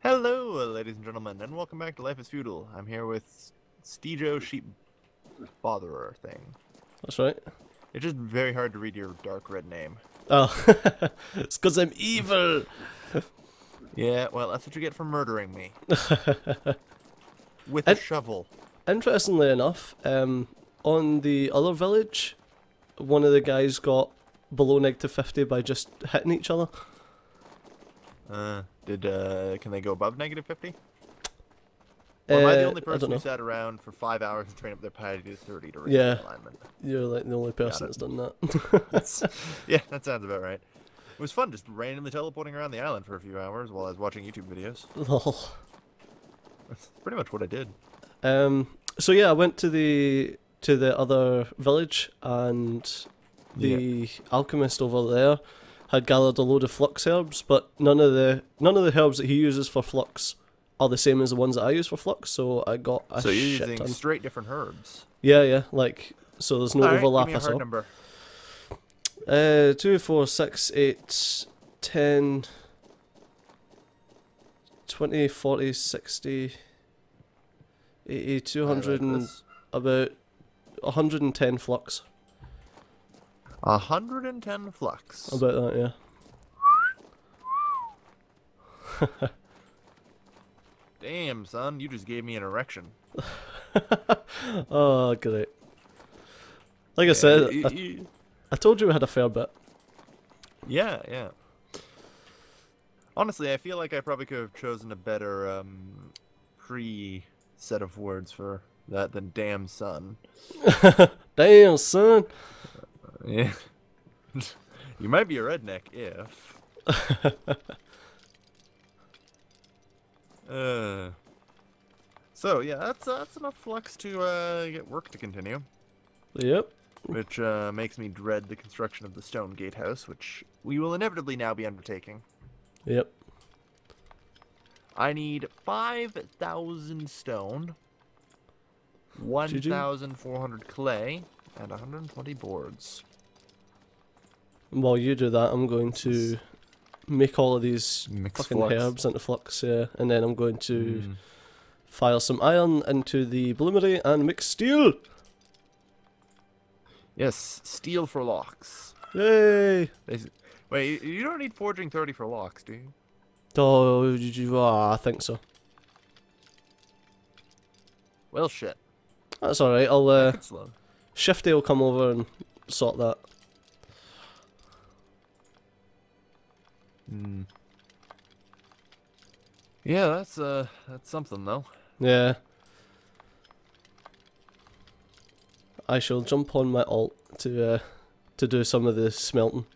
Hello, ladies and gentlemen, and welcome back to Life is Feudal. I'm here with Steejo Sheep Botherer thing. That's right. It's just very hard to read your dark red name. Oh, it's because I'm evil. Yeah, well, that's what you get for murdering me. With a shovel. Interestingly enough, on the other village, one of the guys got below -50 by just hitting each other. Can they go above -50? Or am I the only I don't person know. who sat around for 5 hours and trained up their party to 30 to raise Yeah. alignment? You're like the only person that's done that. Yeah, that sounds about right. It was fun just randomly teleporting around the island for a few hours while I was watching YouTube videos. Lol. That's pretty much what I did. So yeah, I went to the other village, and the alchemist over there had gathered a load of flux herbs, but none of the herbs that he uses for flux are the same as the ones that I use for flux. So I got a So you're shit using ton. straight different herbs. Yeah, like so. There's no overlap give me a at hard all. number. 2, 4, 6, 8, 10, 20, 40, 60, 80, 200, and about 110 flux. 110 flux. About that, yeah. Damn, son, you just gave me an erection. Oh, great. Like I said, I told you we had a fair bit. Yeah, yeah. Honestly, I feel like I probably could have chosen a better pre-set of words for that than damn son. Damn, son. Yeah. You might be a redneck if. So yeah, that's enough flux to get work to continue. Yep. Which makes me dread the construction of the stone gatehouse, which we will inevitably now be undertaking. Yep. I need 5,000 stone, 1,400 clay, and 120 boards. While you do that, I'm going to make all of these fucking flux. herbs into flux, yeah, and then I'm going to fire some iron into the bloomery and mix steel. Yes, steel for locks. Yay! Wait, you don't need forging 30 for locks, do you? Oh, I think so. Well, shit. That's alright, I'll, Slow. Shifty will come over and sort that. Yeah, that's something though. Yeah. I shall jump on my alt to do some of the smelting.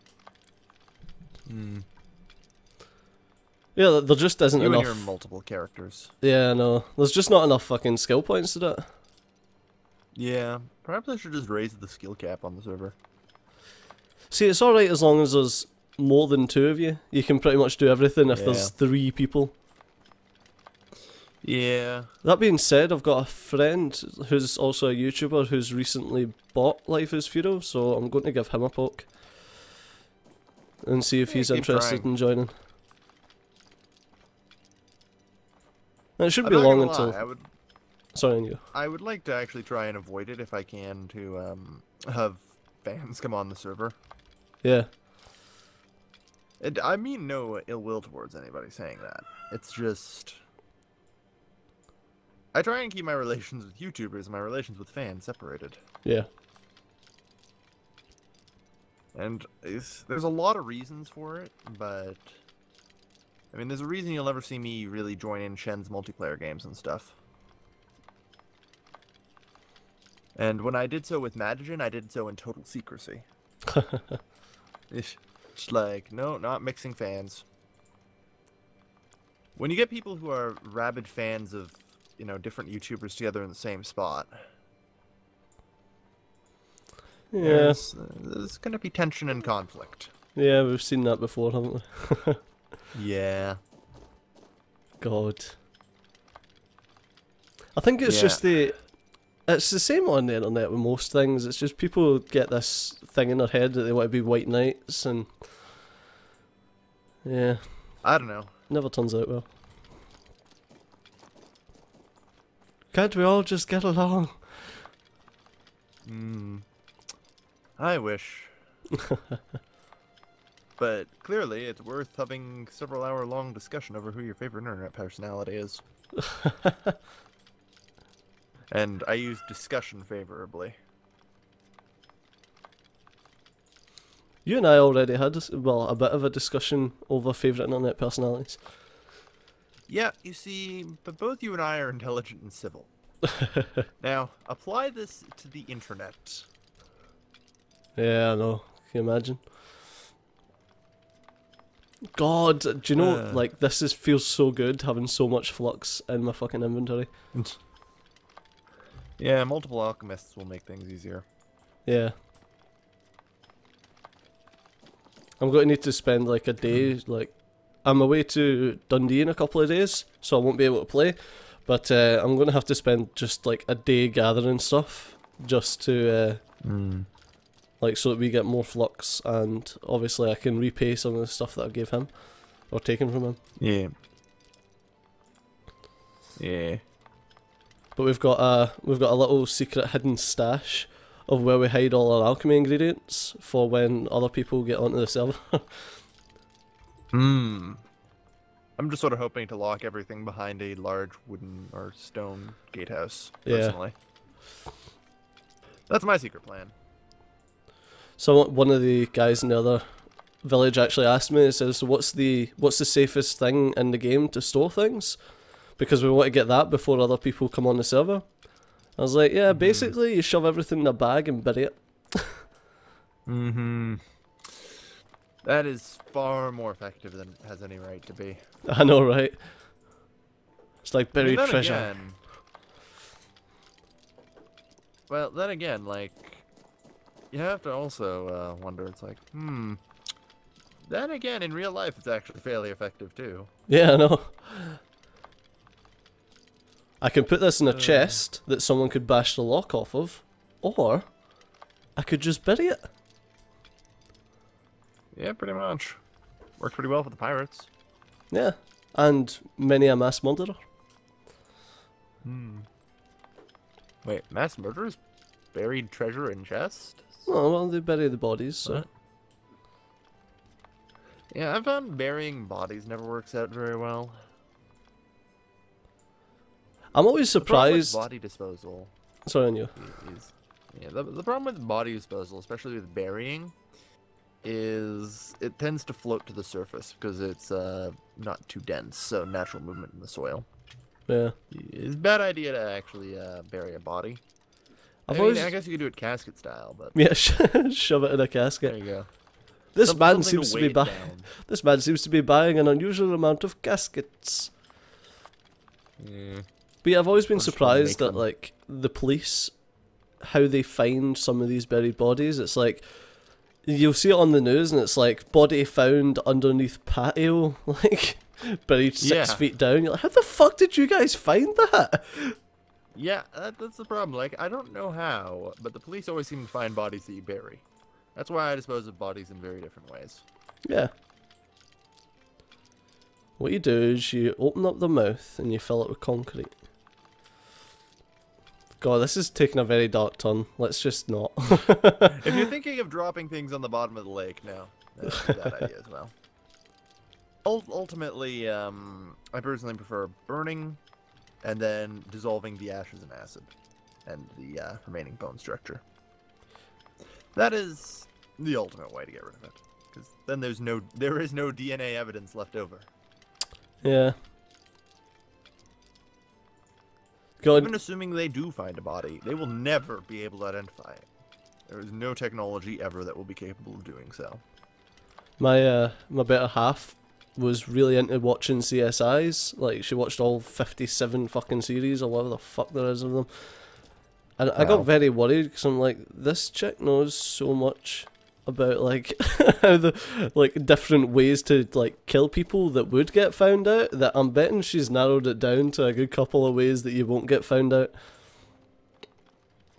Yeah, there just isn't You enough. and your multiple characters. Yeah, no. There's just not enough fucking skill points to do it. Yeah, perhaps I should just raise the skill cap on the server. See, it's alright as long as there's more than 2 of you. You can pretty much do everything if there's 3 people. Yeah. That being said, I've got a friend who's also a YouTuber who's recently bought Life is Feudal, so I'm going to give him a poke. And see if he's interested in joining. And it should be long until... Sorry, on you. I would like to actually try and avoid it if I can to have fans come on the server. Yeah. And I mean no ill will towards anybody saying that. It's just... I try and keep my relations with YouTubers and my relations with fans separated. Yeah. And there's a lot of reasons for it, but... I mean, there's a reason you'll never see me really join in Shen's multiplayer games and stuff. And when I did so with Madigen, I did so in total secrecy. It's like, no, not mixing fans. When you get people who are rabid fans of, you know, different YouTubers together in the same spot, yeah, there's gonna be tension and conflict. Yeah, we've seen that before, haven't we? Yeah. God. I think it's just it's the same on the internet with most things. It's just people get this thing in their head that they want to be white knights, and yeah, I don't know. never turns out well. Can't we all just get along? I wish. But clearly, it's worth having several-hour-long discussion over who your favorite internet personality is. And I use discussion favorably. You and I already had, well, a bit of a discussion over favourite internet personalities. Yeah, you see, but both you and I are intelligent and civil. Now, apply this to the internet. Yeah, I know. Can you imagine? God, do you know, like, feels so good having so much flux in my fucking inventory. Yeah, multiple alchemists will make things easier. Yeah. I'm going to need to spend, like, a day, like, I'm away to Dundee in a couple of days, so I won't be able to play, but I'm going to have to spend just, like, a day gathering stuff, just to, like, so that we get more flux, and obviously I can repay some of the stuff that I gave him, or taken from him. Yeah. Yeah. But we've got a little secret hidden stash of where we hide all our alchemy ingredients for when other people get onto the server. I'm just sort of hoping to lock everything behind a large wooden or stone gatehouse, personally. Yeah. That's my secret plan. So one of the guys in the other village actually asked me, he says, what's the safest thing in the game to store things? Because we want to get that before other people come on the server. I was like, yeah, basically you shove everything in a bag and bury it. That is far more effective than it has any right to be. I know, right? It's like buried treasure. Again, well, then again, like, you have to also wonder, it's like, then again, in real life, it's actually fairly effective too. Yeah, I know. I can put this in a chest that someone could bash the lock off of, or I could just bury it. Yeah, pretty much. Worked pretty well for the pirates. Yeah, and many a mass murderer. Wait, mass murderers buried treasure in chests? Oh, well, they bury the bodies, so. What? Yeah, I found burying bodies never works out very well. I'm always surprised. The body disposal. Sorry, on you. Yeah, the problem with body disposal, especially with burying, is it tends to float to the surface because it's not too dense, so natural movement in the soil. Yeah. It's a bad idea to actually bury a body. I guess you could do it casket style, but yeah, shove it in a casket. There you go. This man seems to be buying an unusual amount of caskets. Yeah. But yeah, I've always been surprised at like the police, how they find some of these buried bodies. It's like you'll see it on the news, and it's like body found underneath patio, like buried 6 feet down. You're like, how the fuck did you guys find that? Yeah, that's the problem. Like, I don't know how, but the police always seem to find bodies that you bury. That's why I dispose of bodies in very different ways. Yeah. What you do is you open up the mouth and you fill it with concrete. God, this is taking a very dark turn. Let's just not. If you're thinking of dropping things on the bottom of the lake, no. That's a bad idea as well. Ultimately, I personally prefer burning and then dissolving the ashes in acid and the remaining bone structure. That is the ultimate way to get rid of it, because then there is no DNA evidence left over. Yeah. God. Even assuming they do find a body, they will never be able to identify it. There is no technology ever that will be capable of doing so. My better half was really into watching CSIs. Like, she watched all 57 fucking series or whatever the fuck there is of them. And I got very worried because I'm like, this chick knows so much about like how the like different ways to like kill people that would get found out, that I'm betting she's narrowed it down to a good couple of ways that you won't get found out.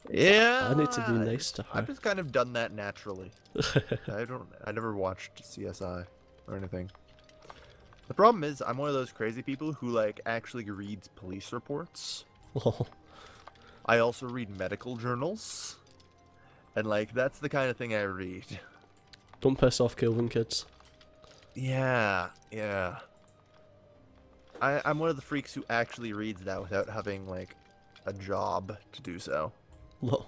Yeah, I need to be nice to her. I've just kind of done that naturally. I never watched CSI or anything. The problem is I'm one of those crazy people who like actually reads police reports. I also read medical journals. And, like, that's the kind of thing I read. Don't piss off Kailvin, kids. Yeah, yeah. I'm one of the freaks who actually reads that without having, like, a job to do so. Lol.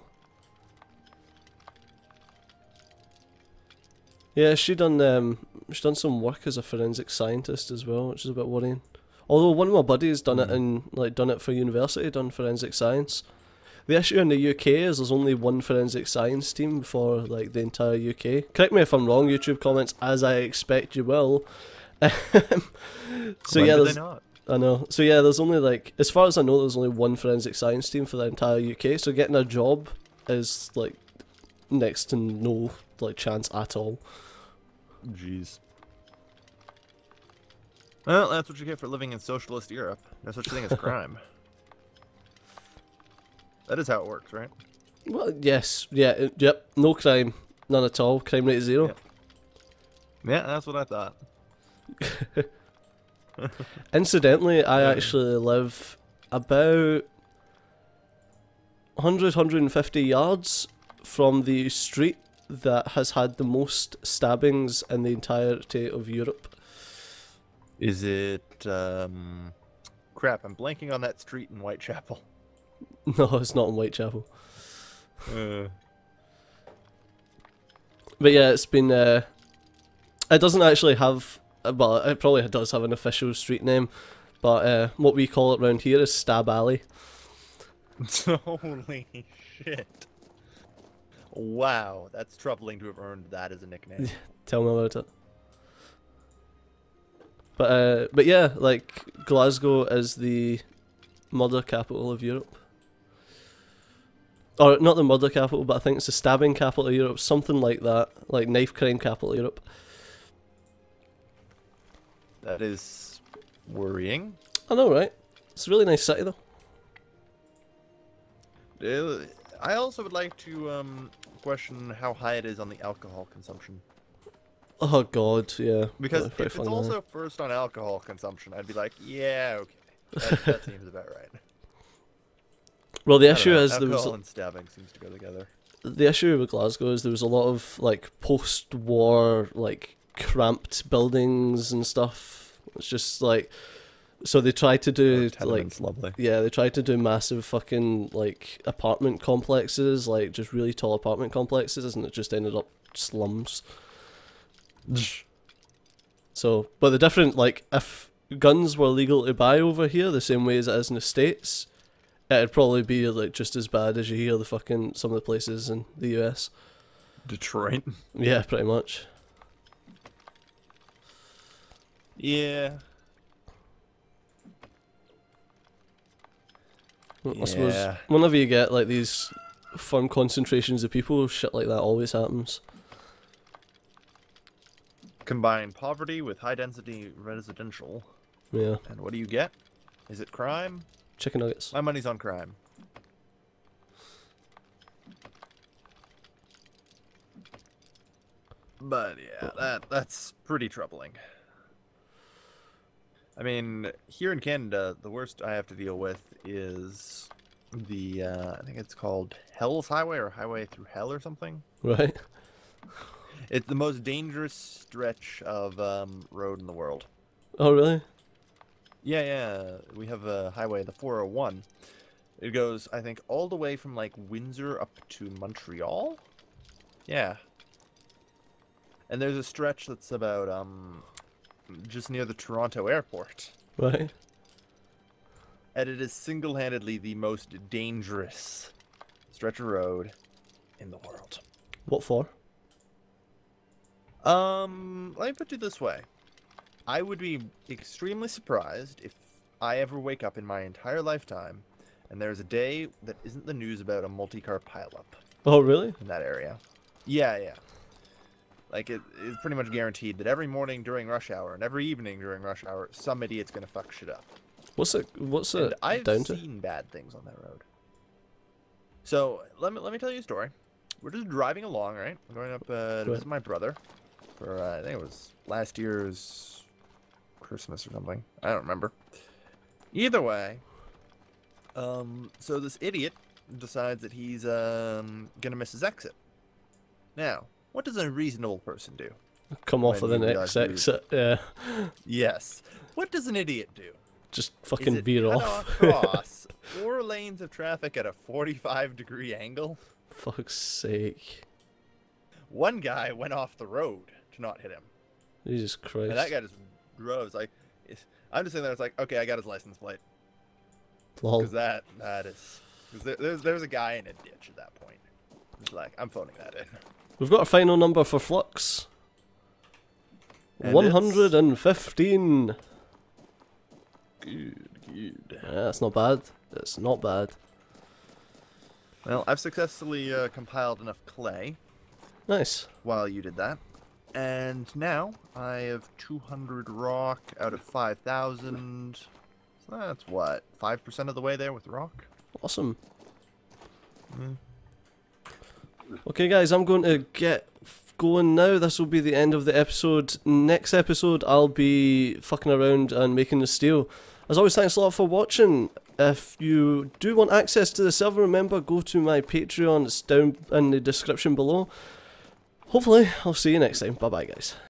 Yeah, she done some work as a forensic scientist as well, which is a bit worrying. Although one of my buddies done it for university, done forensic science. The issue in the UK is there's only one forensic science team for like the entire UK. Correct me if I'm wrong, YouTube comments, as I expect you will. So yeah, there's not? I know. So yeah, there's only like, as far as I know, there's only one forensic science team for the entire UK. So getting a job is like next to no like chance at all. Jeez. Well, that's what you get for living in socialist Europe. No such thing as crime. That is how it works, right? Well, yes, yeah, yep, no crime, none at all. Crime rate is 0. Yeah, that's what I thought. Incidentally, I actually live about 150 yards from the street that has had the most stabbings in the entirety of Europe. Is it, crap, I'm blanking on that street in Whitechapel. No, it's not in Whitechapel. But yeah, it's been, it doesn't actually have, well, it probably does have an official street name, but what we call it around here is Stab Alley. Holy shit. Wow, that's troubling to have earned that as a nickname. Tell me about it. But yeah, like, Glasgow is the murder capital of Europe. Or, not the murder capital, but I think it's the stabbing capital of Europe, something like that. Like, knife crime capital of Europe. That is worrying. I know, right? It's a really nice city, though. I also would like to question how high it is on the alcohol consumption. Oh god, yeah. Because if it's also first on alcohol consumption, I'd be like, yeah, okay. That seems about right. Well, the issue is alcohol and stabbing seems to go together. The issue with Glasgow is there was a lot of like post-war like cramped buildings and stuff. It's just like, so they tried to do like, lovely. Yeah, they tried to do massive fucking like apartment complexes, like just really tall apartment complexes, and it just ended up slums. So, but the different, like, if guns were legal to buy over here the same way as it is in the States, it'd probably be like just as bad as you hear the fucking some of the places in the US. Detroit. Yeah, pretty much. Yeah. I suppose whenever you get like these fun concentrations of people, shit like that always happens. Combine poverty with high density residential. Yeah. And what do you get? Is it crime? Chicken nuggets. My money's on crime. But yeah, that's pretty troubling. I mean, here in Canada, the worst I have to deal with is the, I think it's called Hell's Highway or Highway Through Hell or something. Right. It's the most dangerous stretch of road in the world. Oh, really? Yeah. We have a highway, the 401. It goes, I think, all the way from, like, Windsor up to Montreal? Yeah. And there's a stretch that's about, just near the Toronto airport. Right. And it is single-handedly the most dangerous stretch of road in the world. What for? Let me put it this way. I would be extremely surprised if I ever wake up in my entire lifetime and there's a day that isn't the news about a multi-car pileup. Oh, really? In that area. Yeah. Like, it is pretty much guaranteed that every morning during rush hour and every evening during rush hour, some idiot's gonna fuck shit up. What's it I've down to? seen bad things on that road. So, let me tell you a story. We're just driving along, right? I'm going up to visit my brother for, I think it was last year's Christmas or something. I don't remember. Either way, so this idiot decides that he's gonna miss his exit. Now, what does a reasonable person do? Come off of the when you next realize exit, yeah. Yes. What does an idiot do? Just Is fucking it veer cut off. across 4 lanes of traffic at a 45-degree angle? Fuck's sake. One guy went off the road to not hit him. Jesus Christ. And that guy just drove. Like, I'm just sitting there. It's like, okay, I got his license plate. Lol. Because that is. Because there's a guy in a ditch at that point. It's like, I'm phoning that in. We've got a final number for Flux. And 115. Good. Yeah, that's not bad. It's not bad. Well, I've successfully compiled enough clay Nice. while you did that. And now I have 200 rock out of 5,000. So that's what, 5% of the way there with rock? Awesome. Okay, guys, I'm going to get going now. This will be the end of the episode. Next episode, I'll be fucking around and making the steel. As always, thanks a lot for watching. If you do want access to the server, remember, go to my Patreon. It's down in the description below. Hopefully, I'll see you next time. Bye-bye, guys.